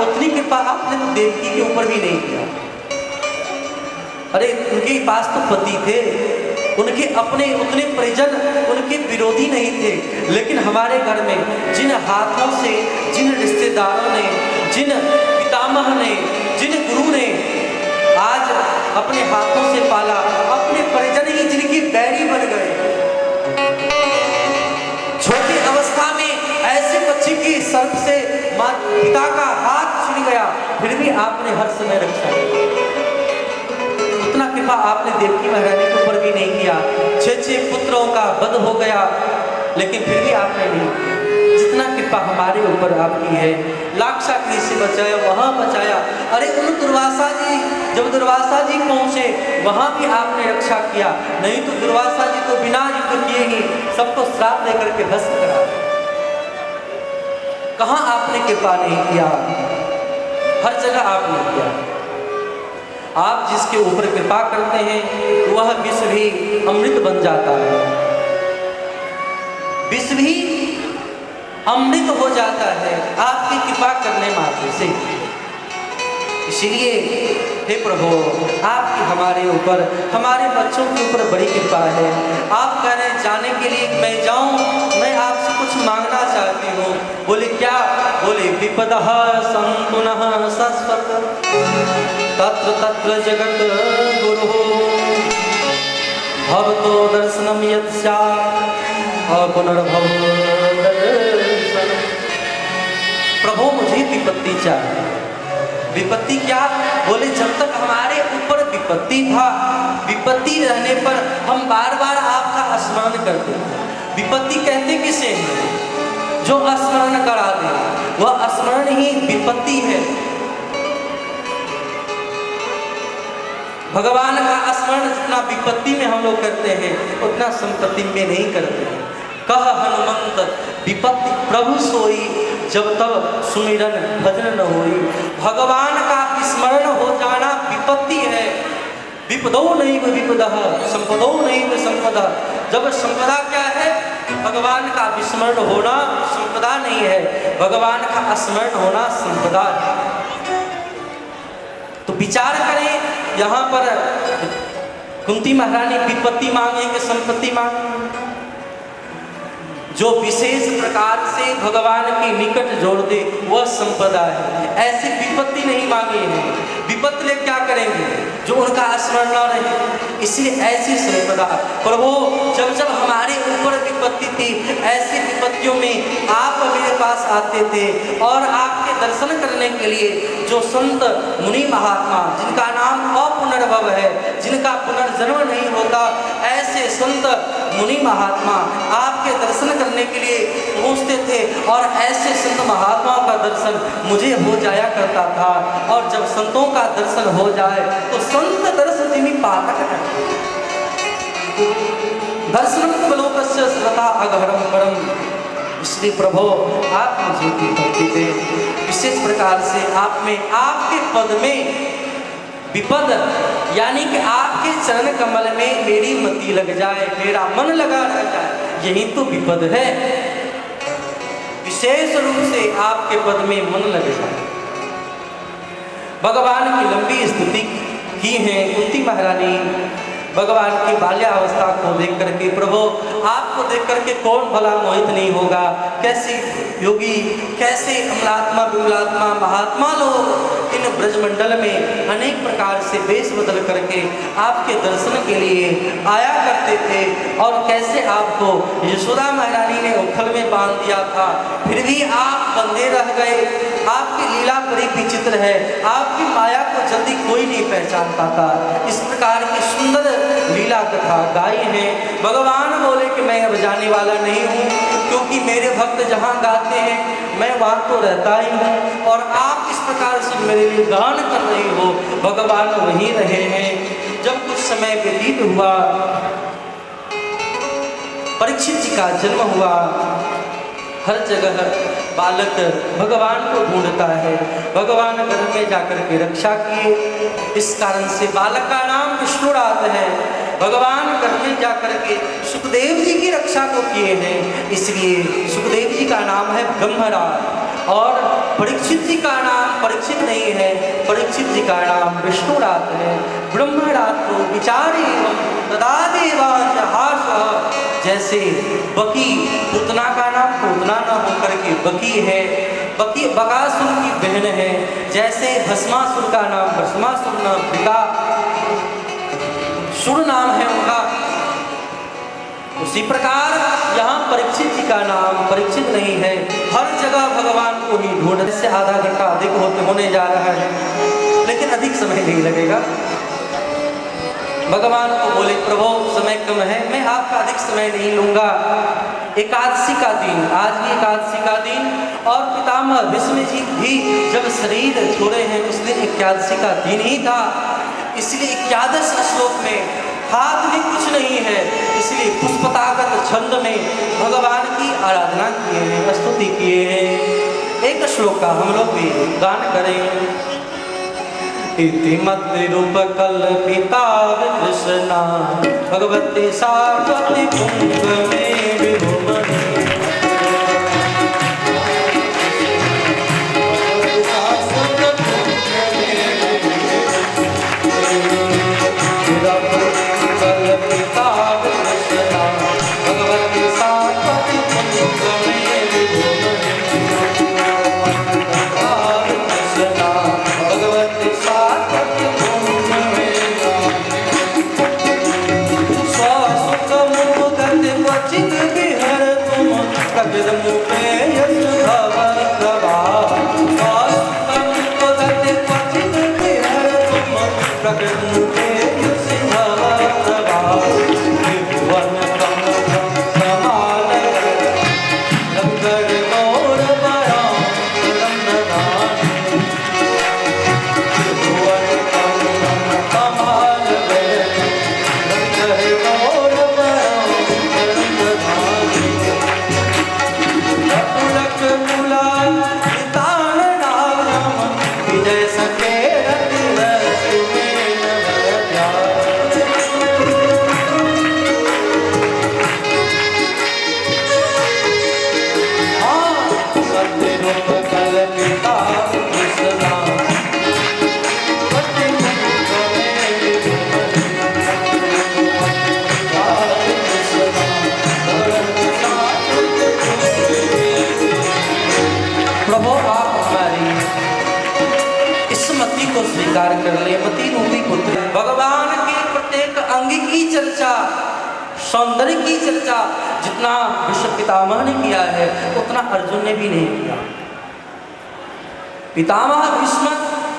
उतनी कृपा आपने तो देवकी के ऊपर भी नहीं किया। अरे उनके पास तो पति थे, उनके अपने उतने परिजन उनके विरोधी नहीं थे, लेकिन हमारे घर में जिन हाथों से, जिन रिश्तेदारों ने, जिन पितामह ने, जिन गुरु ने आज अपने हाथों से पाला, अपने परिजन ही जिनकी बैरी बन गए। छोटी अवस्था में ऐसे बच्चे की सर्प से पिता का हाथ छिड़ गया, फिर भी आपने हर समय रक्षा किया। उतना कृपा आपने देवकी महारानी के ऊपर भी नहीं किया। 6 पुत्रों का वध हो गया, लेकिन फिर भी आपने नहीं किया। जितना कृपा हमारे ऊपर आपकी है, लाक्षागृह से बचाया, वहां बचाया। अरे उन दुर्वासा जी, जब दुर्वासा जी पहुंचे वहां भी आपने रक्षा किया, नहीं तो दुर्वासा जी तो बिना युद्ध किए ही सबको श्राप देकर के भस्म करा। कहां आपने कृपा नहीं किया? हर जगह आपने किया। आप जिसके ऊपर कृपा करते हैं वह विष भी अमृत बन जाता है, विष भी अमृत हो जाता है आपकी कृपा करने मात्र से। इसलिए हे प्रभु, आपकी हमारे ऊपर, हमारे बच्चों के ऊपर बड़ी कृपा है। आप कह रहे हैं जाने के लिए मैं जाऊं, मैं आपसे कुछ मांगना चाहती हूँ। बोले क्या? बोले विपदः सन्तुनः शाश्वत तत्र तत्र जगत गुरु भवतो दर्शनम यत् स्यात् पुनर्भव दर्शन। प्रभु मुझे विपत्ति चाहिए। विपत्ति क्या? बोले जब तक हमारे ऊपर विपत्ति था, विपत्ति रहने पर हम बार बार आपका स्मरण करते। विपत्ति कहते किसे? जो स्मरण करा दे, वह स्मरण ही विपत्ति है। भगवान का स्मरण जितना विपत्ति में हम लोग करते हैं उतना संपत्ति में नहीं करते हैं। कह हनुमंत विपत्ति प्रभु सोई, जब तब सुमिरन भजन न होई। भगवान का स्मरण हो जाना विपत्ति है। विपदो नहीं विपदः संपदो नहीं संपदा। जब संपदा क्या है? भगवान का विस्मरण होना संपदा नहीं है, भगवान का स्मरण होना संपदा है। तो विचार करें, यहाँ पर कुंती महारानी विपत्ति मांगे कि संपत्ति मांगे? जो विशेष प्रकार से भगवान के निकट जोड़ दे वह संपदा है। ऐसी विपत्ति नहीं मांगी है। विपत्ति ले क्या करेंगे? जो उनका स्मरण न रहे। इसलिए ऐसी संपदा प्रभु, जब जब हमारे ऊपर विपत्ति थी, ऐसी विपत्तियों में आप मेरे पास आते थे और आपके दर्शन करने के लिए जो संत मुनि महात्मा जिनका नाम अपुनर्भव है, जिनका पुनर्जन्म नहीं होता, ऐसे संत मुनि महात्मा आपके दर्शन करने के लिए पहुंचते थे और ऐसे संत महात्माओं का दर्शन मुझे हो जाया करता था। और जब संतों का दर्शन हो जाए तो संत दर्शन जिमी पाठक है। दर्शन बलोकस्य श्रद्धा अगहरम परम। इसलिए प्रभु आप मुझे विपत्ति दे। विशेष प्रकार से आप में, आपके पद में विपद, यानी कि आपके चरण कमल में मेरी मति लग जाए, मेरा मन लगा रह जाए, यही तो विपद है। विशेष रूप से आपके पद में मन लग जाए। भगवान की लंबी स्तुति की है कुंती महारानी। भगवान की बाल्यावस्था को देख करके, प्रभु आपको देख करके कौन भला मोहित नहीं होगा। कैसे योगी, कैसे अमलात्मा विमलात्मा महात्मा लोग इन ब्रजमंडल में अनेक प्रकार से वेश बदल करके आपके दर्शन के लिए आया करते थे। और कैसे आपको यशोदा महारानी ने उखल में बांध दिया था, फिर भी आप बंधे रह गए। आपकी लीला बड़ी विचित्र है, आपकी माया को जल्दी कोई नहीं पहचान पाता। इस प्रकार की सुंदर लीला कथा गाई है। भगवान बोले कि मैं अब जाने वाला नहीं हूँ, क्योंकि मेरे भक्त जहाँ गाते हैं मैं वहाँ तो रहता ही हूँ। और आप इस प्रकार से मेरे लिए गान कर रही हो, भगवान वहीं रहे हैं। जब कुछ समय व्यतीत हुआ, परीक्षित जी का जन्म हुआ। हर जगह बालक भगवान को ढूंढता है, भगवान घर में जाकर के रक्षा किए। इस कारण से बालक का नाम विष्णुराज है। भगवान घर में जाकर के सुखदेव जी की रक्षा को किए हैं, इसलिए सुखदेव जी का नाम है ब्रह्मराज। और परीक्षित जी का नाम परीक्षित नहीं है, परीक्षित जी का नाम विष्णुरात है। ब्रह्मरात्रो विचारे तदादेवांच हास, जैसे बकी पूतना का नाम पूतना न होकर के बकी है, बकी बकासुर की बहन है। जैसे भस्मासुर का नाम भस्मासुर न बिका सुर नाम है उनका, उसी प्रकार यहाँ परीक्षित जी का नाम परीक्षित नहीं है। हर जगह भगवान को ही ढूंढने से आधा घंटा अधिक होने जा रहा है, लेकिन अधिक समय नहीं लगेगा। भगवान को बोले प्रभु समय कम है, मैं आपका अधिक समय नहीं लूंगा। एकादशी का दिन, आज भी एकादशी का दिन, और पितामह भीष्म जी भी जब शरीर छोड़े हैं उस दिन एकादशी का दिन ही था, इसलिए 11 श्लोक में हाथ में कुछ नहीं है, इसलिए पुष्पतागत छंद में भगवान की आराधना किए हैं, स्तुति किए हैं। एक श्लोक का हम लोग भी गान करें। इति मति रूप कल्पिता कृष्णा भगवती सार्वती कुंभ में विभुमणि, कर ले मति रूपी पुत्र। भगवान के प्रत्येक अंग की चर्चा, सौंदर्य की चर्चा जितना विश्व पितामह ने किया है उतना अर्जुन ने भी नहीं किया। पितामह भीष्म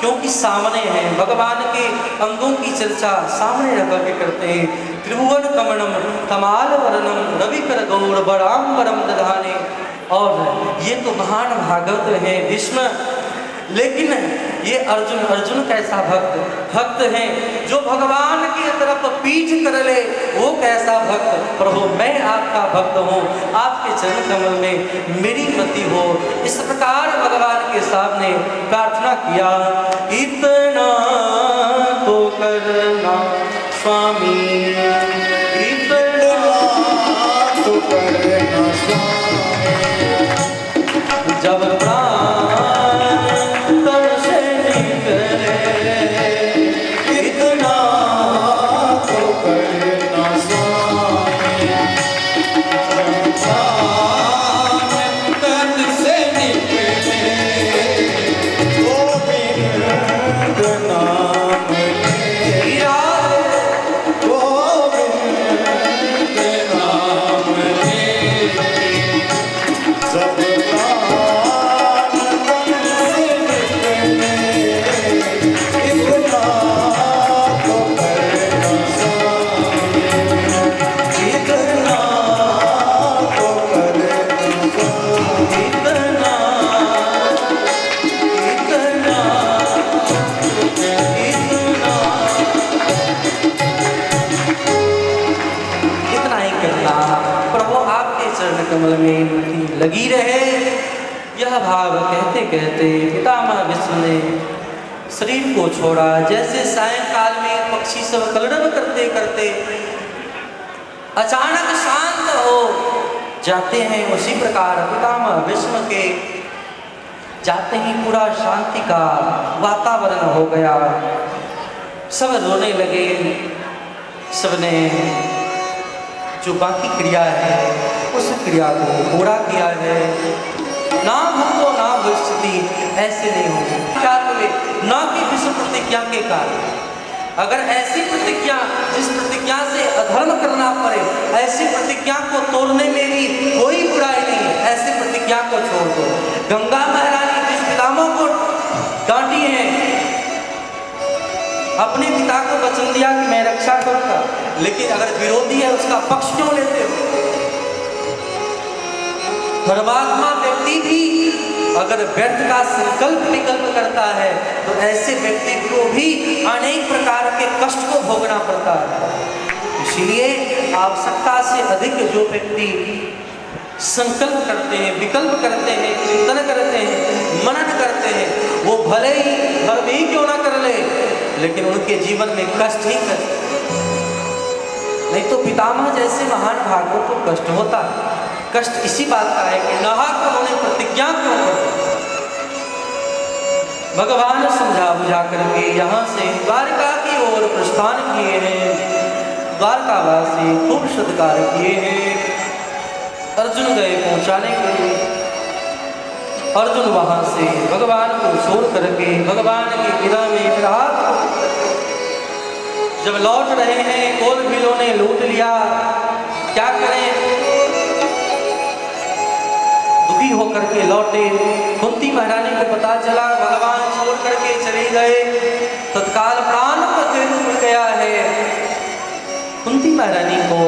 क्योंकि सामने हैं, भगवान के अंगों की चर्चा सामने रख के करते हैं। त्रिभुवन कमलम कमाल वर्णम रविकर गौर बराम्बरम दधाने, और ये तो महान भागवत है भीष्म। लेकिन ये अर्जुन कैसा भक्त है जो भगवान की तरफ पीठ कर ले, वो कैसा भक्त। प्रभु मैं आपका भक्त हूँ, आपके चरण कमल में मेरी मति हो। इस प्रकार भगवान के सामने प्रार्थना किया। इतना तो करना स्वामी, इतना तो करना स्वामी, जब कमल में लगी रहे। यह भाव कहते कहते पितामह भीष्म ने शरीर को छोड़ा। जैसे सायंकाल में पक्षी सब कलरव करते करते अचानक शांत हो जाते हैं, उसी प्रकार पितामह भीष्म के जाते ही पूरा शांति का वातावरण हो गया। सब रोने लगे। सबने जो बाकी क्रिया है उस क्रिया को पूरा किया है। ना भूतो ना भविष्यति, ऐसे नहीं होंगे क्या बोले, ना कि विश्व प्रतिज्ञा के कारण। अगर ऐसी प्रतिज्ञा जिस प्रतिज्ञा से अधर्म करना पड़े, ऐसी प्रतिज्ञा को तोड़ने में भी कोई बुराई नहीं, ऐसी प्रतिज्ञा को छोड़ दो। गंगा महारानी जिस पितामह को डांटी है, अपने पिता को वचन दिया कि मैं रक्षा करूंगा, लेकिन अगर विरोधी है उसका पक्ष क्यों लेते हो? धर्मात्मा व्यक्ति भी अगर व्यर्थ का संकल्प विकल्प करता है तो ऐसे व्यक्ति को भी अनेक प्रकार के कष्ट को भोगना पड़ता है। इसलिए आवश्यकता से अधिक जो व्यक्ति संकल्प करते हैं, विकल्प करते हैं, चिंतन करते हैं, मनन करते हैं, वो भले ही धर्म ही क्यों ना कर ले, लेकिन उनके जीवन में कष्ट ही कष्ट। नहीं तो पितामह जैसे महान भागवत को कष्ट होता है। कष्ट इसी बात का है कि नाहक उन्होंने प्रतिज्ञा क्यों कर दी। भगवान समझा बुझा करके यहाँ से द्वारका की ओर प्रस्थान किए हैं। द्वारकावासी खूब सत्कार किए हैं। अर्जुन गए पहुंचाने के लिए। अर्जुन वहां से भगवान को छोड़ करके भगवान की गिरा में विराट जब लौट रहे हैं, गोल बिलों ने लूट लिया, क्या करें, दुखी होकर के लौटे। कुंती महारानी को पता चला भगवान छोड़ करके चले गए, तत्काल प्राण पखेरु गया है। कुंती महारानी को,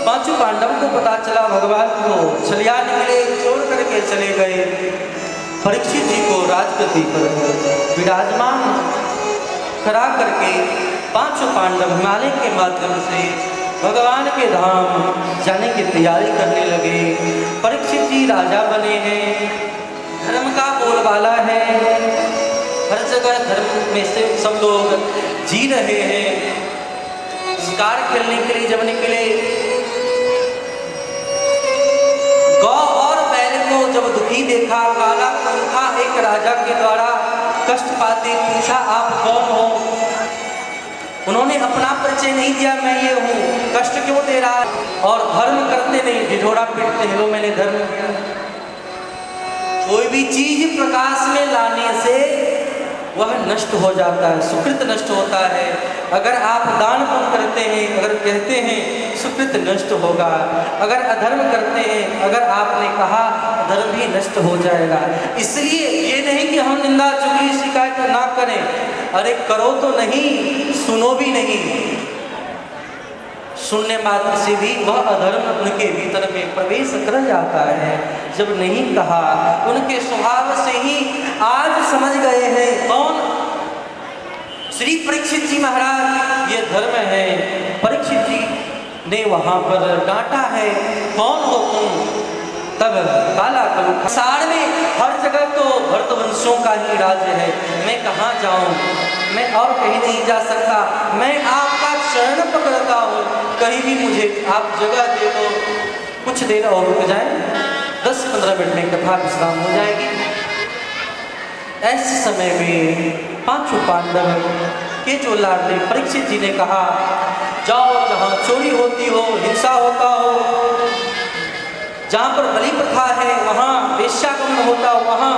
पांचों पांडव को पता चला भगवान को छलिया निकले, छोड़ करके चले गए। परीक्षित जी को राजगद्दी पर विराजमान करा करके पांचों पांडव हिमालय के माध्यम से भगवान के धाम जाने की तैयारी करने लगे। परीक्षित जी राजा बने हैं, धर्म का बोलबाला है, हर जगह धर्म में से सब लोग जी रहे हैं। शिकार खेलने के लिए जब निकले, गौ और बैल को जब दुखी देखा, काला पंखा एक राजा के द्वारा कष्ट पाते, पूछा आप कौन हो? उन्होंने अपना परिचय नहीं दिया, मैं ये हूँ, कष्ट क्यों दे रहा है? और धर्म करते नहीं, ढिढोरा पीटते हैं, लो मैंने धर्म किया। कोई भी चीज प्रकाश में लाने से वह नष्ट हो जाता है, सुकृत नष्ट होता है। अगर आप दान पुण्य करते हैं, अगर कहते हैं सुकृत नष्ट होगा, अगर अधर्म करते हैं, अगर आपने कहा धर्म भी नष्ट हो जाएगा। इसलिए ये नहीं कि हम निंदा चुगली शिकायत ना करें, अरे करो तो नहीं, सुनो भी नहीं। सुनने मात्र से भी वह अधर्म उनके भीतर में प्रवेश कर जाता है। जब नहीं कहा, उनके स्वभाव से ही आज समझ गए हैं कौन। श्री परीक्षित जी महाराज, ये धर्म है। परीक्षित जी ने वहां पर डांटा है, कौन हो तुम? तब काला कलुष सार में हर जगह तो भरतवंशों का ही राज्य है, मैं कहाँ जाऊं, मैं और कहीं नहीं जा सकता, मैं आपका शरण पकड़ता हूँ, कहीं भी मुझे आप जगह दे दो, कुछ देर और रुक जाए, 10-15 मिनट में कथा विश्राम हो जाएगी। ऐसे समय में पांचों पांडव के जो लाडले परीक्षित जी ने कहा, जाओ जहाँ चोरी होती हो, हिंसा होता हो, जहाँ पर बलि प्रथा है, वहाँ वेश्यागमन होता हो, वहाँ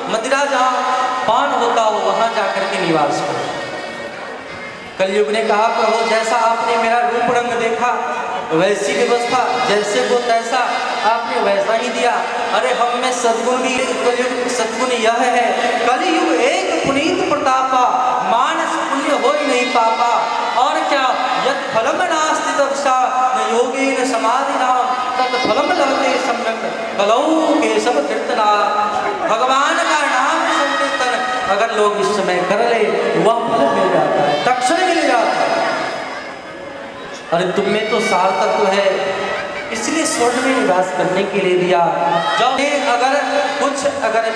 मदिरा जहाँ पान होता हो, वहाँ जाकर के निवास करो। कलयुग ने कहा, प्रभु जैसा आपने मेरा रूप रंग देखा वैसी व्यवस्था, जैसे को तैसा आपने वैसा ही दिया। अरे हम में सद्गुण भी, कलयुग सद्गुण यह है, कलयुग एक पुनीत प्रतापा, मानस पुण्य हो ही नहीं पापा। और क्या, यद फलम नास्ति तपसा न योगेन समाधिना तत् फलम लभते सम्यक कलौ केशव कीर्तना। भगवान का नाम संकीर्तन अगर लोग इस समय कर ले, वह फल मिल जाता है, तक्षण मिल जाता है। अरे तुम में तो सार तत्व है, इसलिए स्वर्ण में निवास करने के लिए दिया। जब अगर कुछ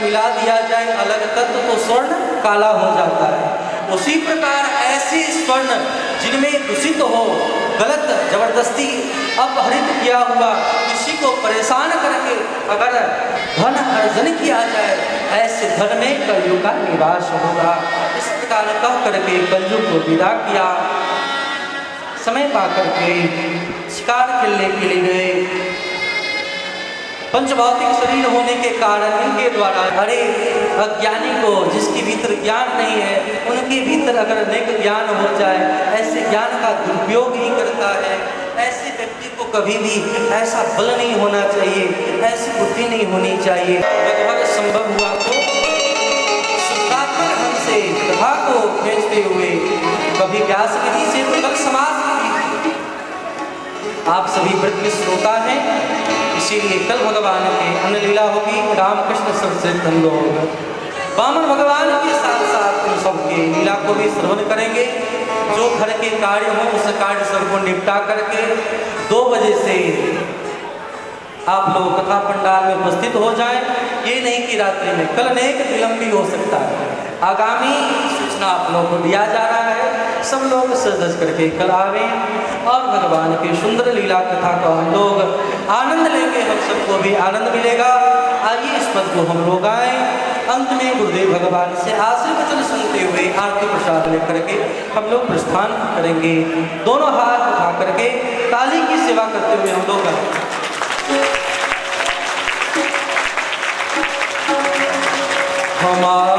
मिला दिया जाए अलग तत्व तो स्वर्ण काला हो जाता है। उसी प्रकार ऐसे स्वर्ण जिनमें दूषित हो, गलत जबरदस्ती अपहरित किया हुआ, किसी किसी को परेशान करके अगर धन अर्जन किया जाए, ऐसे धन में कलयुग का निवास होगा। इस प्रकार कह करके कलयुग को विदा किया। समय पा करके शिकार खेलने के लिए गए। पंचभौतिक शरीर होने के कारण इनके द्वारा अरे अज्ञानी को, जिसके भीतर ज्ञान नहीं है, उनके भीतर अगर अनेक ज्ञान हो जाए, ऐसे ज्ञान का दुरुपयोग ही करता है। ऐसे व्यक्ति को कभी भी ऐसा बल नहीं होना चाहिए, ऐसी बुद्धि नहीं होनी चाहिए। लगभग संभव हुआ तो शुद्धात्मक ढंग से कथा को भेजते हुए कभी व्यास विधि से तो कभी समाज विधि। आप सभी व्रत के श्रोता हैं, इसीलिए कल भगवान के अन्न लीला होगी। रामकृष्ण संस्कृत हम लोग वामन भगवान के साथ साथ उन सबके लीला को भी श्रवण करेंगे। जो घर के कार्य हो उस कार्य सबको निपटा करके 2 बजे से आप लोग कथा पंडाल में उपस्थित हो जाएं। ये नहीं कि रात्रि में, कल अनेक विलंब भी हो सकता है। आगामी सूचना आप लोगों को दिया जा रहा है। सब लोग सज करके कल आवें और भगवान की सुंदर लीला कथा को हम लोग आनंद लेंगे। हम सबको भी आनंद मिलेगा। आइए इस पद को हम लोग आए। अंत में गुरुदेव भगवान से आशीर्वचन सुनते हुए आरती प्रसाद लेकर के हम लोग प्रस्थान करेंगे। दोनों हाथ उठा करके ताली की सेवा करते हुए हम लोग हमारा